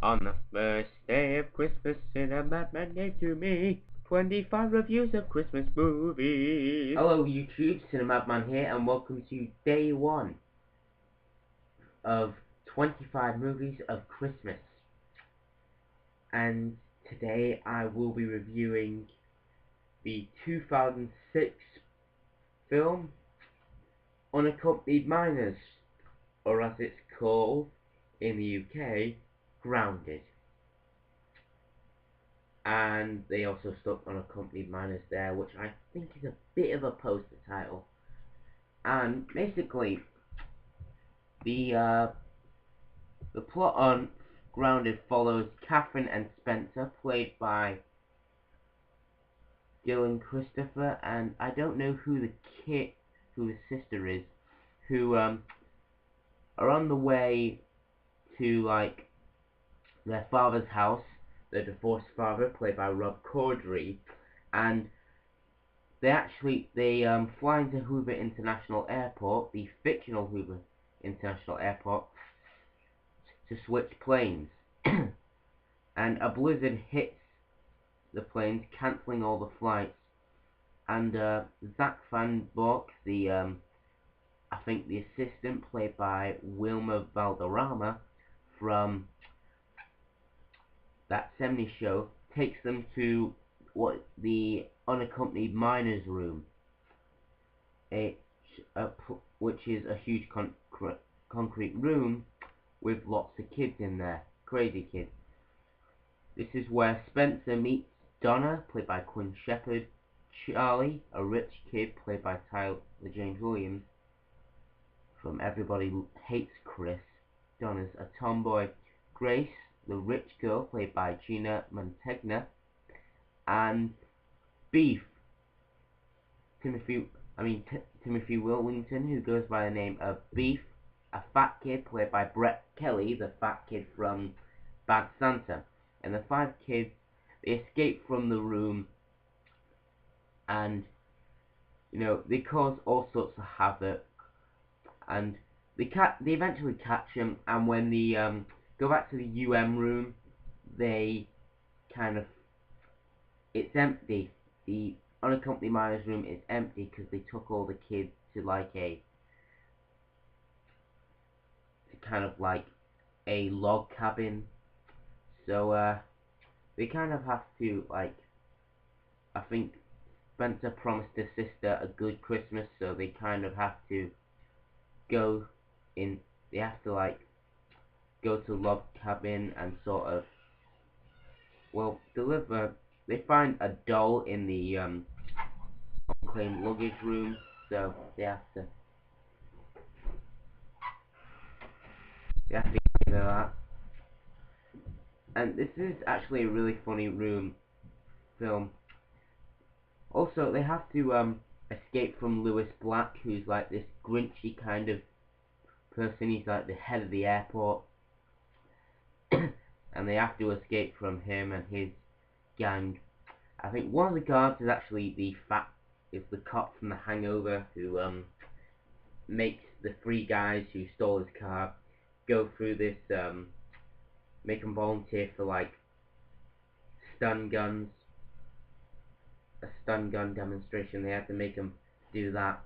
On the first day of Christmas, a madman gave to me 25 reviews of Christmas movies. Hello YouTube, Cinemadman here, and welcome to day 1 of 25 movies of Christmas. And today I will be reviewing the 2006 film Unaccompanied Minors, or as it's called in the UK, Grounded. And they also stuck Unaccompanied Minors there, which I think is a bit of a poster title. And basically, the plot on Grounded follows Catherine and Spencer, played by Dylan Christopher, and I don't know who the sister is, who are on the way to their father's house, the divorced father, played by Rob Corddry, and they fly into Hoover International Airport, the fictional Hoover International Airport, to switch planes. And a blizzard hits the planes, cancelling all the flights. And Zach Van Bork, I think the assistant, played by Wilmer Valderrama from that 70s show, takes them to the Unaccompanied Minors room, which is a huge concrete room with lots of kids in there, crazy kids. This is where Spencer meets Donna, played by Quinn Shepherd, Charlie, a rich kid, played by Tyler James Williams from Everybody Hates Chris. Donna's a tomboy. Grace, the rich girl, played by Gina Mantegna, and Beef, Timothy Wilmington, who goes by the name of Beef, a fat kid, played by Brett Kelly, the fat kid from Bad Santa. And the 5 kids, they escape from the room, and they cause all sorts of havoc, and they eventually catch him. And when they go back to the room, it's empty. The Unaccompanied Minors room is empty because they took all the kids to a log cabin. So they kind of have to, I think Spencer promised his sister a good Christmas, so they kind of have to go to log cabin and sort of, deliver. They find a doll in the unclaimed luggage room, so they have to get that. And this is actually a really funny film. Also, they have to escape from Lewis Black, who's like this grinchy kind of person. He's like the head of the airport. And they have to escape from him and his gang. I think one of the guards is actually the cop from The Hangover, who makes the 3 guys who stole his car go through this, make them volunteer for stun guns, a stun gun demonstration. They had to make them do that.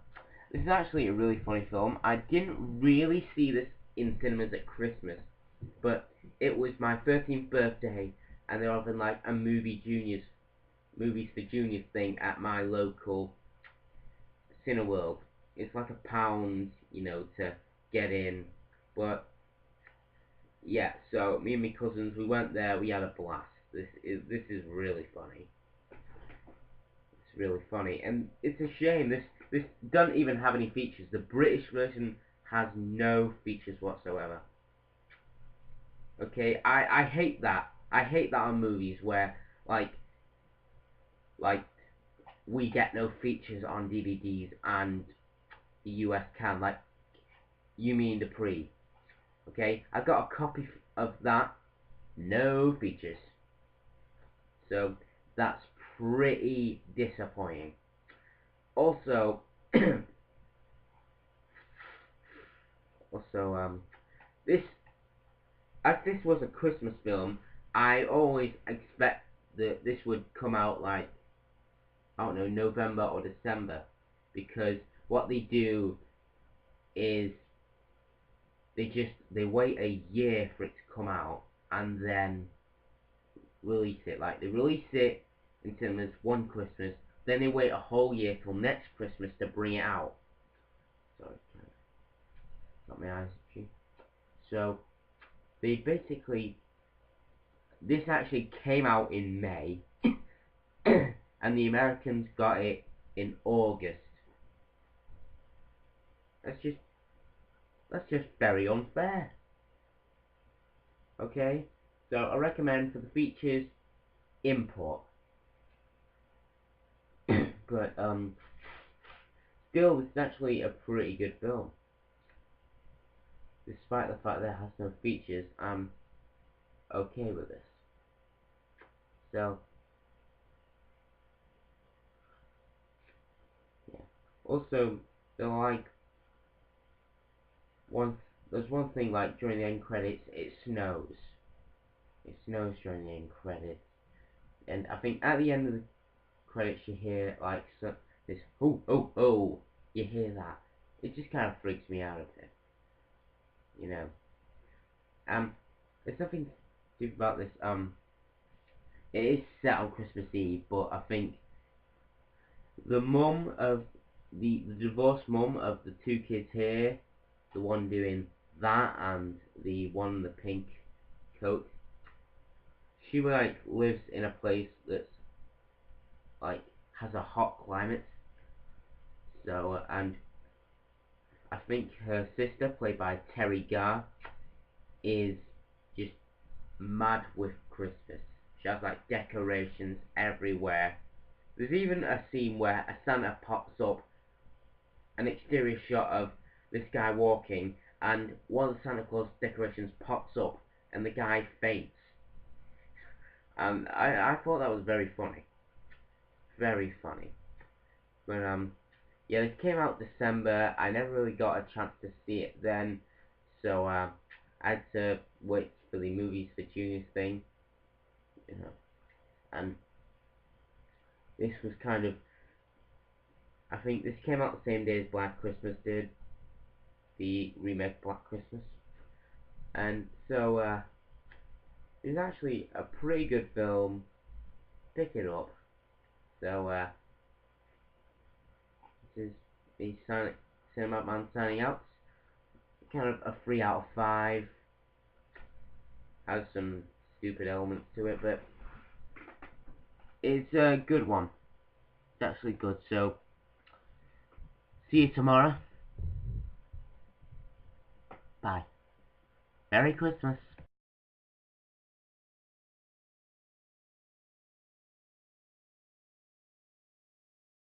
This is actually a really funny film. I didn't really see this in cinemas at Christmas, but it was my 13th birthday, and they're having a movies for juniors thing at my local Cineworld. It's like £1, to get in. But yeah, so me and my cousins, we went there. We had a blast. This is really funny. It's really funny, and it's a shame this doesn't even have any features. The British version has no features whatsoever. Okay, I hate that. I hate that on movies where we get no features on DVDs and the US can, You Mean Dupree. Okay, I got a copy of that, no features. So that's pretty disappointing. Also, this as this was a Christmas film, I always expect that this would come out like, I don't know, November or December, because what they do is they wait a year for it to come out and then release it. Like, they release it in cinemas one Christmas, then they wait a whole year till next Christmas to bring it out. Sorry, got my eyes itchy. So they basically, this actually came out in May, and the Americans got it in August. That's just very unfair. Okay, so I recommend for the features, import. But still, this is actually a pretty good film. Despite the fact that it has no features, I'm okay with this. So, yeah. Also, they're like, there's one thing, like, during the end credits, it snows. It snows during the end credits. And I think at the end of the credits you hear, like, this, oh, oh, oh, you hear that. It just kind of freaks me out a bit. You know. There's nothing stupid about this, it is set on Christmas Eve, but I think the mum of, the divorced mum of the two kids here, the one doing that and the one in the pink coat, she like lives in a place that's like has a hot climate. So and I think her sister, played by Terry Garr, is just mad with Christmas. She has like decorations everywhere. There's even a scene where a Santa pops up, an exterior shot of this guy walking, and one of the Santa Claus decorations pops up and the guy faints. And I thought that was very funny. Very funny. But yeah, this came out December. I never really got a chance to see it then, so I had to wait for the Movies for Juniors thing, you know. And this was kind of, I think this came out the same day as Black Christmas did, the remake Black Christmas. And so it's actually a pretty good film. Pick it up. So this is the Cinema Man signing out. Kind of a 3 out of 5. Has some stupid elements to it, but it's a good one. It's actually good. So see you tomorrow. Bye. Merry Christmas.